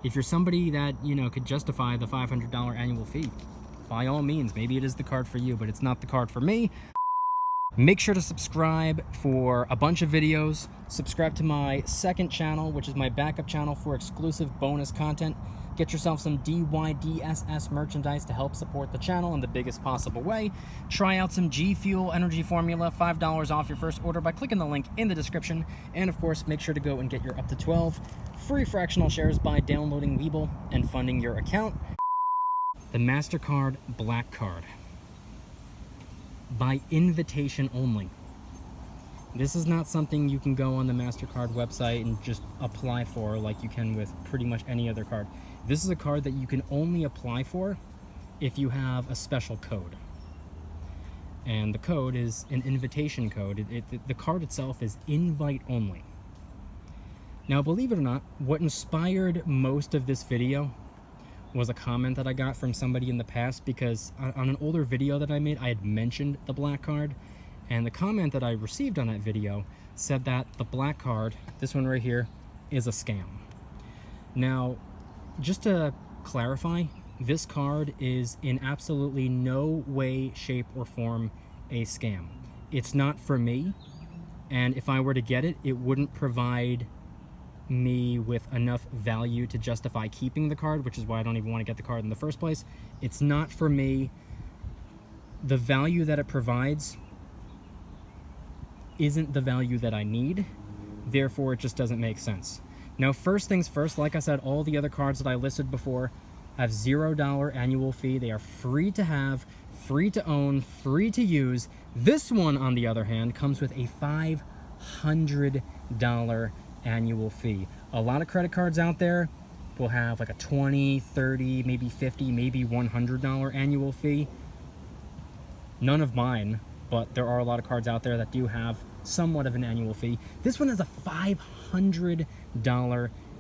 if you're somebody that, you know, could justify the $500 annual fee, by all means, maybe it is the card for you, but it's not the card for me. Make sure to subscribe for a bunch of videos. Subscribe to my second channel, which is my backup channel for exclusive bonus content. Get yourself some DYDSS merchandise to help support the channel in the biggest possible way. Try out some G Fuel Energy Formula, $5 off your first order by clicking the link in the description. And of course, make sure to go and get your up to 12 free fractional shares by downloading Webull and funding your account. The MasterCard Black Card. By invitation only. This is not something you can go on the MasterCard website and just apply for like you can with pretty much any other card. This is a card that you can only apply for if you have a special code. And the code is an invitation code. The card itself is invite only. Now, believe it or not, what inspired most of this video was a comment that I got from somebody in the past, because on an older video that I made, I had mentioned the black card, and the comment that I received on that video said that the black card, this one right here, is a scam. Now, just to clarify, this card is in absolutely no way, shape, or form a scam. It's not for me, and if I were to get it, it wouldn't provide me with enough value to justify keeping the card, which is why I don't even want to get the card in the first place. It's not for me. The value that it provides isn't the value that I need, therefore it just doesn't make sense. Now, first things first, like I said, all the other cards that I listed before have $0 annual fee. They are free to have, free to own, free to use. This one, on the other hand, comes with a $500 annual fee. A lot of credit cards out there will have like a $20, $30, maybe $50, maybe $100 annual fee. None of mine, but there are a lot of cards out there that do have somewhat of an annual fee. This one has a $500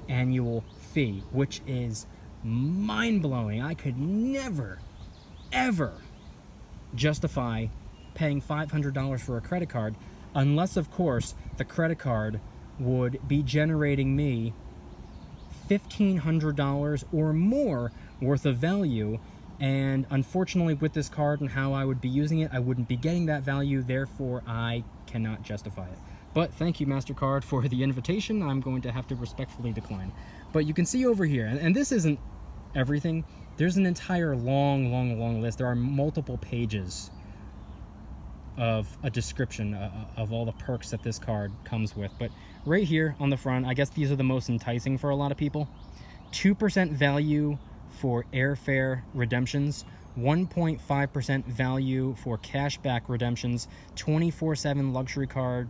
annual fee, which is mind-blowing. I could never, ever justify paying $500 for a credit card unless, of course, the credit card would be generating me $1,500 or more worth of value. And unfortunately, with this card and how I would be using it, I wouldn't be getting that value. Therefore, I cannot justify it. But thank you, MasterCard, for the invitation. I'm going to have to respectfully decline. But you can see over here, and this isn't everything. There's an entire long list. There are multiple pages of a description of all the perks that this card comes with. But right here on the front, I guess these are the most enticing for a lot of people. 2% value for airfare redemptions, 1.5% value for cashback redemptions, 24/7 luxury card,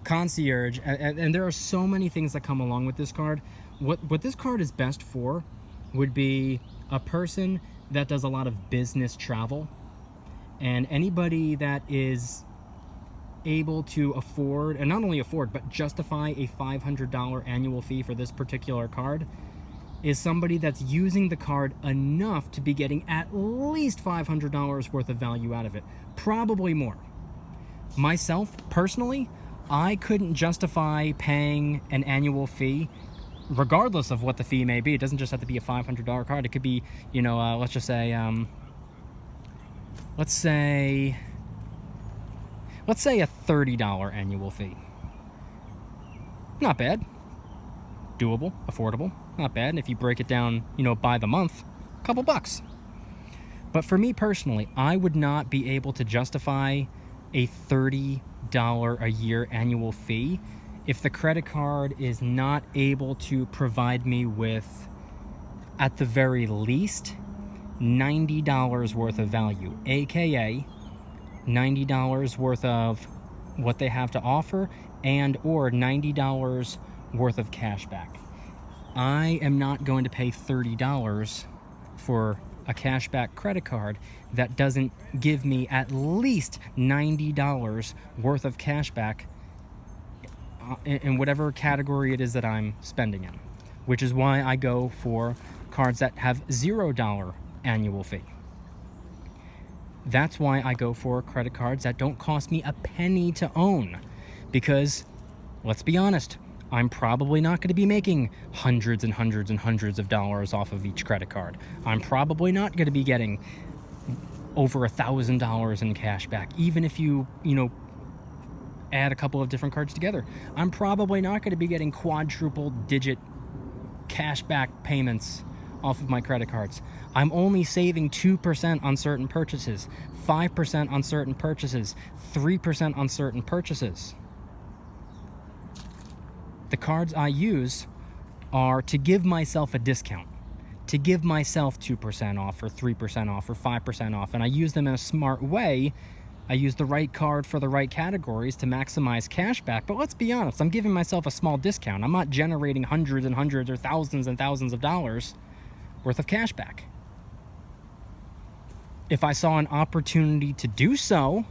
concierge, and there are so many things that come along with this card. What this card is best for would be a person that does a lot of business travel, and anybody that is able to afford, and not only afford, but justify a $500 annual fee for this particular card, is somebody that's using the card enough to be getting at least $500 worth of value out of it, probably more. Myself, personally, I couldn't justify paying an annual fee, regardless of what the fee may be. It doesn't just have to be a $500 card. It could be, you know, let's say a $30 annual fee. Not bad. Doable, affordable, not bad. And if you break it down, you know, by the month, a couple bucks. But for me personally, I would not be able to justify a $30 a year annual fee if the credit card is not able to provide me with, at the very least, $90 worth of value, aka $90 worth of what they have to offer, and or $90 worth of cash back. I am not going to pay $30 for a cashback credit card that doesn't give me at least $90 worth of cash back in whatever category it is that I'm spending in, which is why I go for cards that have $0 annual fee. That's why I go for credit cards that don't cost me a penny to own, because let's be honest, I'm probably not going to be making hundreds and hundreds and hundreds of dollars off of each credit card. I'm probably not going to be getting over $1,000 in cash back, even if you add a couple of different cards together. I'm probably not going to be getting quadruple digit cash back payments off of my credit cards. I'm only saving 2% on certain purchases, 5% on certain purchases, 3% on certain purchases. The cards I use are to give myself a discount, to give myself 2% off or 3% off or 5% off, and I use them in a smart way. I use the right card for the right categories to maximize cash back. But let's be honest, I'm giving myself a small discount. I'm not generating hundreds and hundreds or thousands and thousands of dollars worth of cash back. If I saw an opportunity to do so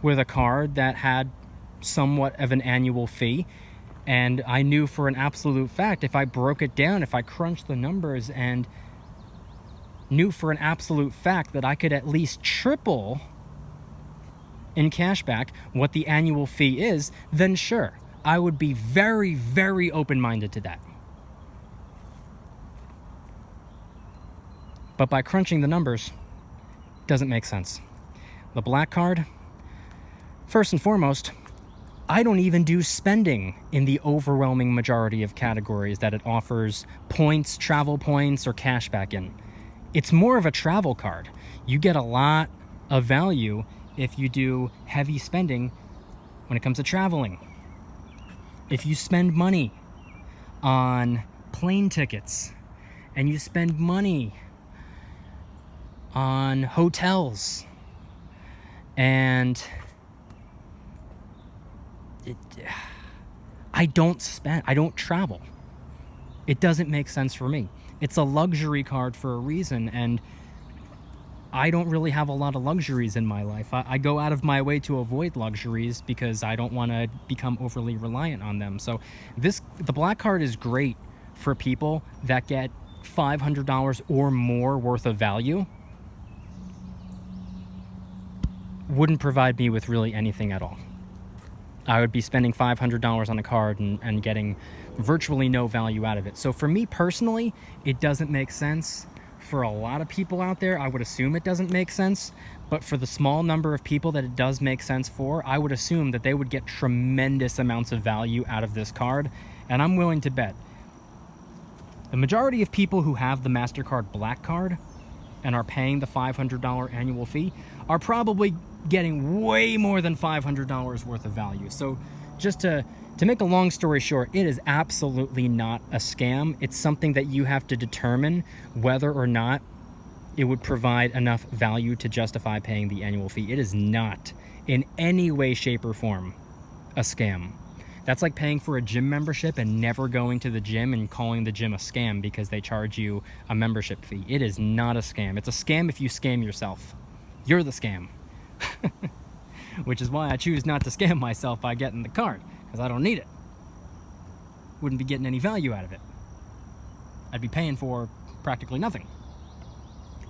with a card that had somewhat of an annual fee, and I knew for an absolute fact, if I broke it down, if I crunched the numbers and knew for an absolute fact that I could at least triple in cashback what the annual fee is, then sure, I would be very, very open-minded to that. But by crunching the numbers, doesn't make sense. The black card, first and foremost, I don't even do spending in the overwhelming majority of categories that it offers points, travel points, or cash back in. It's more of a travel card. You get a lot of value if you do heavy spending when it comes to traveling. If you spend money on plane tickets and you spend money on hotels and I don't travel. It doesn't make sense for me. It's a luxury card for a reason, and I don't really have a lot of luxuries in my life. I go out of my way to avoid luxuries because I don't want to become overly reliant on them. So the black card is great for people that get $500 or more worth of value. Wouldn't provide me with really anything at all. I would be spending $500 on a card and getting virtually no value out of it. So for me personally, it doesn't make sense. For a lot of people out there, I would assume it doesn't make sense. But for the small number of people that it does make sense for, I would assume that they would get tremendous amounts of value out of this card. And I'm willing to bet the majority of people who have the MasterCard Black Card and are paying the $500 annual fee are probably getting way more than $500 worth of value. So just to make a long story short, it is absolutely not a scam. It's something that you have to determine whether or not it would provide enough value to justify paying the annual fee. It is not in any way, shape, or form a scam. That's like paying for a gym membership and never going to the gym and calling the gym a scam because they charge you a membership fee. It is not a scam. It's a scam if you scam yourself. You're the scam. Which is why I choose not to scam myself by getting the card, because I don't need it. Wouldn't be getting any value out of it. I'd be paying for practically nothing.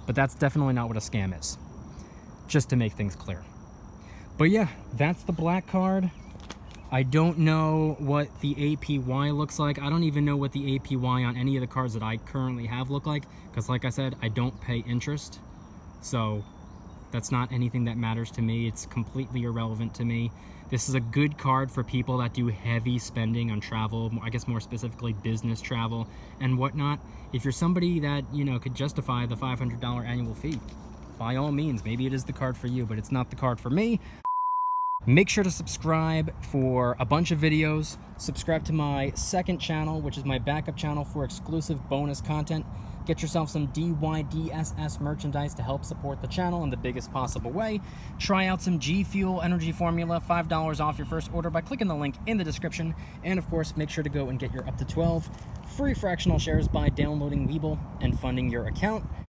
But that's definitely not what a scam is. Just to make things clear. But yeah, that's the black card. I don't know what the APY looks like. I don't even know what the APY on any of the cards that I currently have look like, because like I said, I don't pay interest. So that's not anything that matters to me. It's completely irrelevant to me. This is a good card for people that do heavy spending on travel, I guess more specifically business travel and whatnot. If you're somebody that, could justify the $500 annual fee, by all means, maybe it is the card for you, but it's not the card for me. Make sure to subscribe for a bunch of videos. Subscribe to my second channel, which is my backup channel for exclusive bonus content. Get yourself some DYDSS merchandise to help support the channel in the biggest possible way. Try out some G Fuel Energy Formula, $5 off your first order by clicking the link in the description. And of course, make sure to go and get your up to 12 free fractional shares by downloading Webull and funding your account.